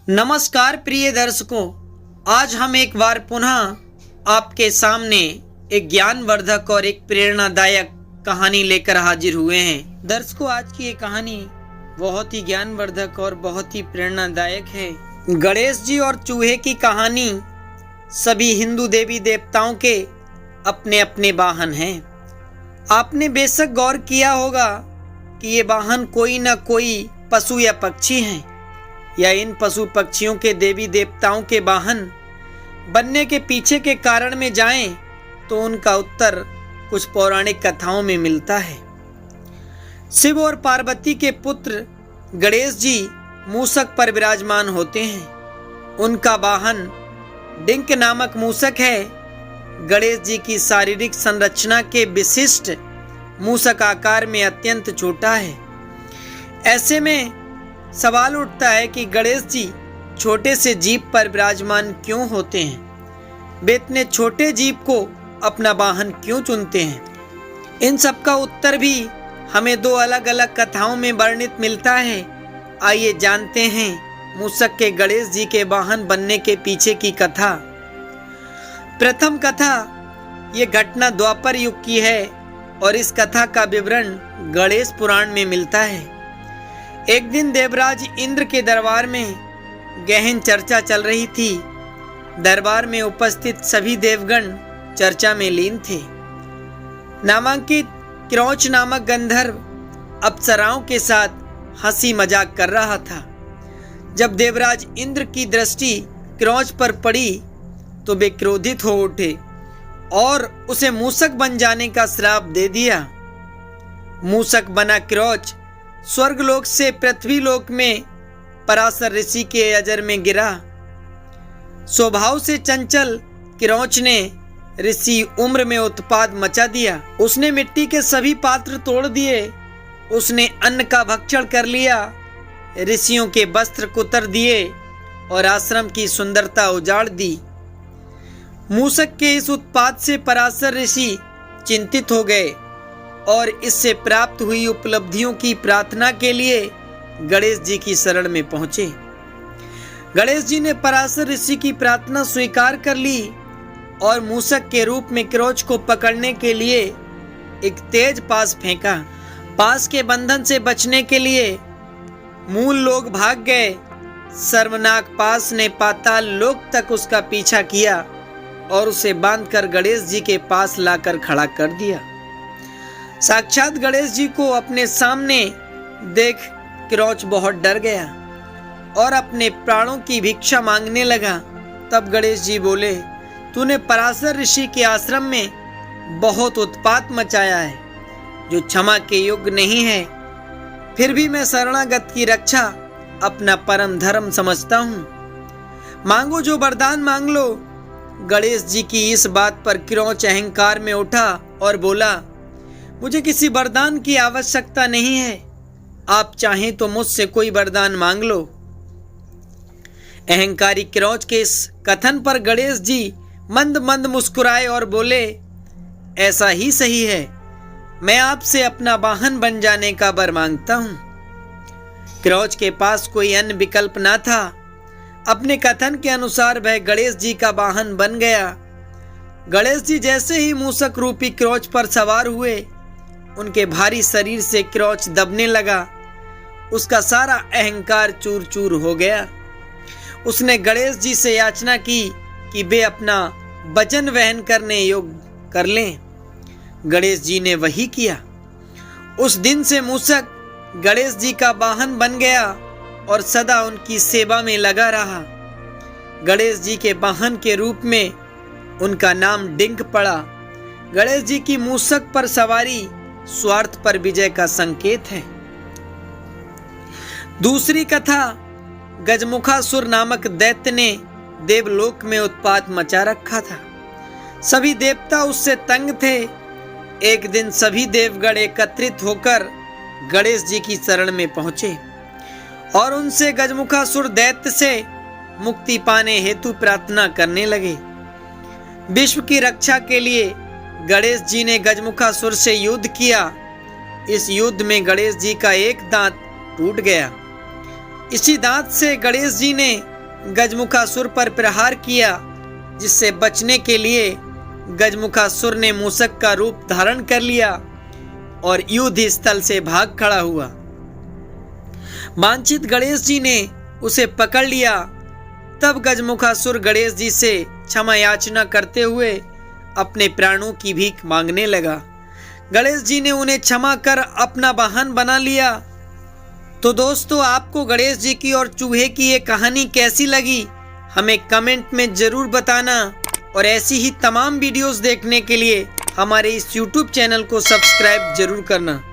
नमस्कार प्रिय दर्शकों, आज हम एक बार पुनः आपके सामने एक ज्ञानवर्धक और एक प्रेरणादायक कहानी लेकर हाजिर हुए हैं। दर्शकों, आज की ये कहानी बहुत ही ज्ञानवर्धक और बहुत ही प्रेरणादायक है। गणेश जी और चूहे की कहानी। सभी हिंदू देवी देवताओं के अपने अपने वाहन हैं। आपने बेशक गौर किया होगा कि ये वाहन कोई न कोई पशु या पक्षी हैं, या इन पशु पक्षियों के देवी देवताओं के वाहन बनने के पीछे के कारण में जाएं तो उनका उत्तर कुछ पौराणिक कथाओं में मिलता है। शिव और पार्वती के पुत्र गणेश जी मूषक पर विराजमान होते हैं। उनका वाहन डिंक नामक मूषक है। गणेश जी की शारीरिक संरचना के विशिष्ट मूषक आकार में अत्यंत छोटा है। ऐसे में सवाल उठता है कि गणेश जी छोटे से जीव पर विराजमान क्यों होते हैं? वे इतने छोटे जीव को अपना वाहन क्यों चुनते हैं? इन सब का उत्तर भी हमें दो अलग अलग कथाओं में वर्णित मिलता है। आइए जानते हैं मूषक के गणेश जी के वाहन बनने के पीछे की कथा। प्रथम कथा ये घटना द्वापर युग की है और इस कथा का विवरण गणेश पुराण में मिलता है। एक दिन देवराज इंद्र के दरबार में गहन चर्चा चल रही थी। दरबार में उपस्थित सभी देवगण चर्चा में लीन थे। नामांकित क्रोच नामक गंधर्व अप्सराओं के साथ हंसी मजाक कर रहा था। जब देवराज इंद्र की दृष्टि क्रोच पर पड़ी तो वे क्रोधित हो उठे और उसे मूषक बन जाने का श्राप दे दिया। मूषक बना क्रोच स्वर्गलोक से पृथ्वीलोक में पराशर ऋषि के अजर में गिरा। स्वभाव से चंचल क्रोच ने ऋषि उम्र में उत्पाद मचा दिया। उसने मिट्टी के सभी पात्र तोड़ दिए। उसने अन्न का भक्षण कर लिया, ऋषियों के वस्त्र कुतर दिए और आश्रम की सुंदरता उजाड़ दी। मूषक के इस उत्पाद से पराशर ऋषि चिंतित हो गए और इससे प्राप्त हुई उपलब्धियों की प्रार्थना के लिए गणेश जी की शरण में पहुंचे। गणेश जी ने पराशर ऋषि की प्रार्थना स्वीकार कर ली और मूषक के रूप में क्रोच को पकड़ने के लिए एक तेज पास फेंका। पास के बंधन से बचने के लिए मूल लोग भाग गए। सर्वनाक पास ने पाताल लोक तक उसका पीछा किया और उसे बांधकर गणेश जी के पास लाकर खड़ा कर दिया। साक्षात गणेश जी को अपने सामने देख क्रोच बहुत डर गया और अपने प्राणों की भिक्षा मांगने लगा। तब गणेश जी बोले, तूने पराशर ऋषि के आश्रम में बहुत उत्पात मचाया है जो क्षमा के योग्य नहीं है। फिर भी मैं शरणागत की रक्षा अपना परम धर्म समझता हूँ। मांगो जो वरदान मांग लो। गणेश जी की इस बात पर क्रोच अहंकार में उठा और बोला, मुझे किसी वरदान की आवश्यकता नहीं है। आप चाहें तो मुझसे कोई वरदान मांग लो। अहंकारी क्रोच के इस कथन पर गणेश जी मंद मंद मुस्कुराए और बोले, ऐसा ही सही है, मैं आपसे अपना वाहन बन जाने का वर मांगता हूं। क्रोच के पास कोई अन्य विकल्प ना था। अपने कथन के अनुसार वह गणेश जी का वाहन बन गया। गणेश जी जैसे ही मूषक रूपी क्रोच पर सवार हुए, उनके भारी शरीर से क्रोच दबने लगा। उसका सारा अहंकार चूर चूर हो गया। उसने गणेश जी से याचना की कि वे अपना वजन वहन करने योग्य कर लें। गणेश जी ने वही किया। उस दिन से मूषक गणेश जी का वाहन बन गया और सदा उनकी सेवा में लगा रहा। गणेश जी के वाहन के रूप में उनका नाम डिंक पड़ा। गणेश जी की मूषक पर सवारी स्वार्थ पर विजय का संकेत है। दूसरी कथा, गजमुखासुर नामक दैत्य ने देवलोक में उत्पात मचा रखा था। सभी देवता उससे तंग थे। एक दिन सभी देवगण एकत्रित होकर गणेश जी की शरण में पहुंचे और उनसे गजमुखासुर दैत्य से मुक्ति पाने हेतु प्रार्थना करने लगे। विश्व की रक्षा के लिए गणेश जी ने गजमुखासुर से युद्ध किया। इस युद्ध में गणेश जी का एक दांत टूट गया। इसी दांत से गणेश जी ने गजमुखासुर पर प्रहार किया, जिससे बचने के लिए गजमुखासुर ने मूषक का रूप धारण कर लिया और युद्ध स्थल से भाग खड़ा हुआ। वांछित गणेश जी ने उसे पकड़ लिया। तब गजमुखासुर गणेश जी से क्षमा याचना करते हुए अपने प्राणों की भीख मांगने लगा। गणेश जी ने उन्हें क्षमा कर अपना वाहन बना लिया। तो दोस्तों, आपको गणेश जी की और चूहे की ये कहानी कैसी लगी, हमें कमेंट में जरूर बताना। और ऐसी ही तमाम वीडियोस देखने के लिए हमारे इस YouTube चैनल को सब्सक्राइब जरूर करना।